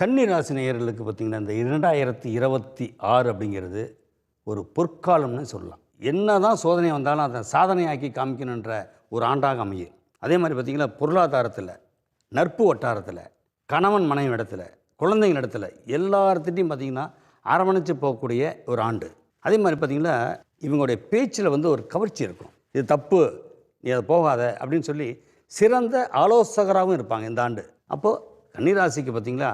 கன்னி ராசி நேயர்களுக்கு பார்த்தீங்கன்னா, இந்த 2026 அப்படிங்கிறது ஒரு பொற்காலம்னு சொல்லலாம். என்னதான் சோதனை வந்தாலும் அதை சாதனையாக்கி காமிக்கணுன்ற ஒரு ஆண்டாக அமையும். அதே மாதிரி பார்த்தீங்கன்னா, பொருளாதாரத்தில, நட்பு வட்டாரத்தில, கணவன் மனைவி இடத்துல, குழந்தைங்க இடத்துல எல்லார்த்திட்டையும் பார்த்தீங்கன்னா, அரவணைச்சு போகக்கூடிய ஒரு ஆண்டு. அதே மாதிரி பார்த்தீங்கன்னா, இவங்களுடைய பேச்சில் ஒரு கவர்ச்சி இருக்கும். இது தப்பு, நீ அதை போகாத அப்படின்னு சொல்லி சிறந்த ஆலோசகராகவும் இருப்பாங்க இந்த ஆண்டு. அப்போது கன்னிராசிக்கு பார்த்தீங்களா,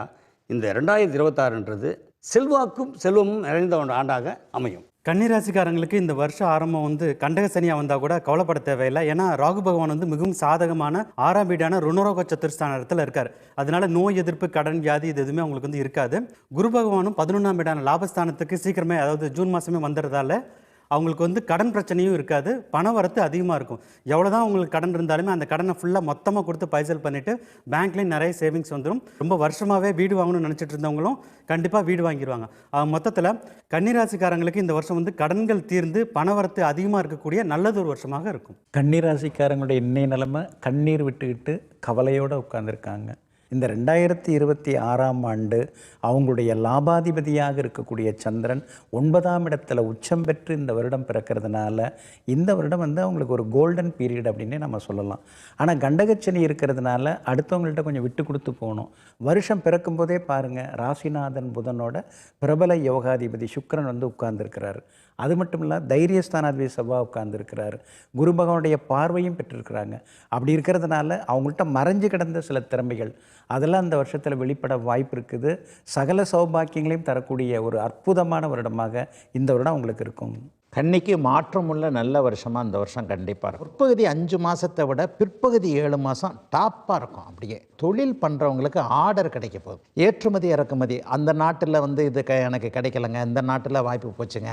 இந்த 2026ன்றது செல்வாக்கும் செல்வமும் நிறைந்த ஒரு ஆண்டாக அமையும். கன்னிராசிக்காரங்களுக்கு இந்த வருஷம் ஆரம்பம் கண்டக சனியாக வந்தால் கூட கவலைப்பட தேவையில்லை. ஏன்னா ராகு பகவான் மிகவும் சாதகமான 6ஆம் வீடான ருணரோக சத்துருஸ்தானத்தில் இருக்கார். அதனால நோய் எதிர்ப்பு, கடன், வியாதி இது எதுவுமே அவங்களுக்கு இருக்காது. குரு பகவானும் 11ஆம் வீடான லாபஸ்தானத்துக்கு சீக்கிரமே, அதாவது ஜூன் மாதமே வந்துடுறதால அவங்களுக்கு கடன் பிரச்சனையும் இருக்காது. பண வரத்து அதிகமாக இருக்கும். எவ்வளோதான் உங்களுக்கு கடன் இருந்தாலுமே அந்த கடனை ஃபுல்லாக மொத்தமாக கொடுத்து பைசல் பண்ணிவிட்டு பேங்க்லேயும் நிறைய சேவிங்ஸ் வந்துடும். ரொம்ப வருஷமாகவே வீடு வாங்கணும்னு நினச்சிட்டு இருந்தவங்களும் கண்டிப்பாக வீடு வாங்கிடுவாங்க. மொத்தத்தில் கன்னிராசிக்காரங்களுக்கு இந்த வருஷம் கடன்கள் தீர்ந்து பண வரத்து அதிகமாக இருக்கக்கூடிய நல்லது ஒரு வருஷமாக இருக்கும். கன்னிராசிக்காரங்களுடைய இன்னைய நிலைமை கண்ணீர் விட்டுக்கிட்டு கவலையோடு உட்காந்துருக்காங்க. இந்த 2026ஆம் ஆண்டு அவங்களுடைய லாபாதிபதியாக இருக்கக்கூடிய சந்திரன் 9ஆம் இடத்துல உச்சம் பெற்று இந்த வருடம் பிறக்கிறதுனால இந்த வருடம் அவங்களுக்கு ஒரு கோல்டன் பீரியட் அப்படின்னே நம்ம சொல்லலாம். ஆனால் கண்டகச்சனி இருக்கிறதுனால அடுத்தவங்கள்ட்ட கொஞ்சம் விட்டு கொடுத்து போகணும். வருஷம் பிறக்கும் போதே பாருங்கள், ராசிநாதன் புதனோட பிரபல யோகாதிபதி சுக்கிரன் உட்கார்ந்துருக்கிறாரு. அது மட்டும் இல்லை, தைரியஸ்தானாதிபதி செவ்வாய் உட்கார்ந்துருக்கிறாரு. குரு பகவானுடைய பார்வையும் பெற்றிருக்கிறாங்க. அப்படி இருக்கிறதுனால அவங்கள்ட்ட மறைஞ்சு கிடந்த சில திறமைகள் அதெல்லாம் இந்த வருஷத்தில் வெளிப்பட வாய்ப்பு இருக்குது. சகல சௌபாக்கியங்களையும் தரக்கூடிய ஒரு அற்புதமான வருடமாக இந்த வருடம் உங்களுக்கு இருக்கும். கன்னிக்கு மாற்றமுள்ள நல்ல வருஷமாக இந்த வருஷம் கண்டிப்பாக இருக்கும். பிற்பகுதி 5 மாதத்தை விட பிற்பகுதி 7 மாதம் டாப்பாக இருக்கும். அப்படியே தொழில் பண்ணுறவங்களுக்கு ஆர்டர் கிடைக்க போகுது. ஏற்றுமதி இறக்குமதி, அந்த நாட்டில் இது எனக்கு கிடைக்கலங்க, இந்த நாட்டில் வாய்ப்பு போச்சுங்க,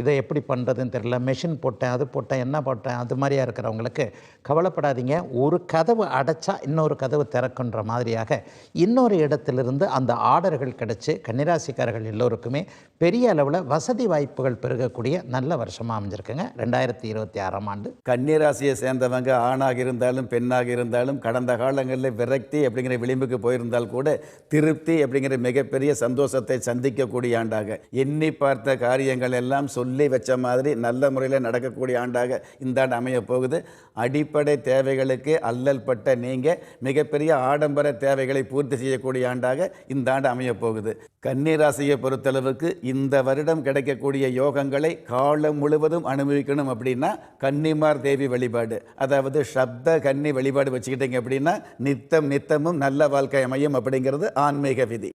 இதை எப்படி பண்ணுறதுன்னு தெரியல, மெஷின் போட்டேன், அது போட்டேன், என்ன போட்டேன், அது மாதிரியா இருக்கிறவங்களுக்கு கவலைப்படாதீங்க. ஒரு கதவு அடைச்சா இன்னொரு கதவு திறக்குன்ற மாதிரியாக இன்னொரு இடத்திலிருந்து அந்த ஆர்டர்கள் கிடைச்சி கன்னிராசிக்காரர்கள் எல்லோருக்குமே பெரிய அளவில் வசதி வாய்ப்புகள் பெருகக்கூடிய நல்ல வருஷமாக அமைஞ்சிருக்குங்க 2026ஆம் ஆண்டு. கன்னிராசியை சேர்ந்தவங்க ஆணாக இருந்தாலும் பெண்ணாக இருந்தாலும் கடந்த காலங்களில் விரக்தி அப்படிங்கிற விளிம்புக்கு போயிருந்தால் கூட திருப்தி அப்படிங்கிற மிகப்பெரிய சந்தோஷத்தை சந்திக்கக்கூடிய ஆண்டாக, எண்ணி பார்த்த காரியங்கள் எல்லாம் சொல்லி வச்ச மாதிரி நல்ல முறையில் நடக்கக்கூடிய ஆண்டாக இந்த ஆண்டு அமைய போகுது. அடிப்படை தேவைகளுக்கு அல்லல் பட்ட நீங்கள் மிகப்பெரிய ஆடம்பர தேவைகளை பூர்த்தி செய்யக்கூடிய ஆண்டாக இந்த ஆண்டு அமைய போகுது. கன்னிராசியை பொறுத்தளவுக்கு இந்த வருடம் கிடைக்கக்கூடிய யோகங்களை காலம் முழுவதும் அனுபவிக்கணும் அப்படின்னா கன்னிமார் தேவி வழிபாடு, அதாவது சப்த கன்னி வழிபாடு வச்சுக்கிட்டீங்க அப்படின்னா நித்தமும் நல்ல வாழ்க்கை அமையும் அப்படிங்கிறது ஆன்மீக விதி.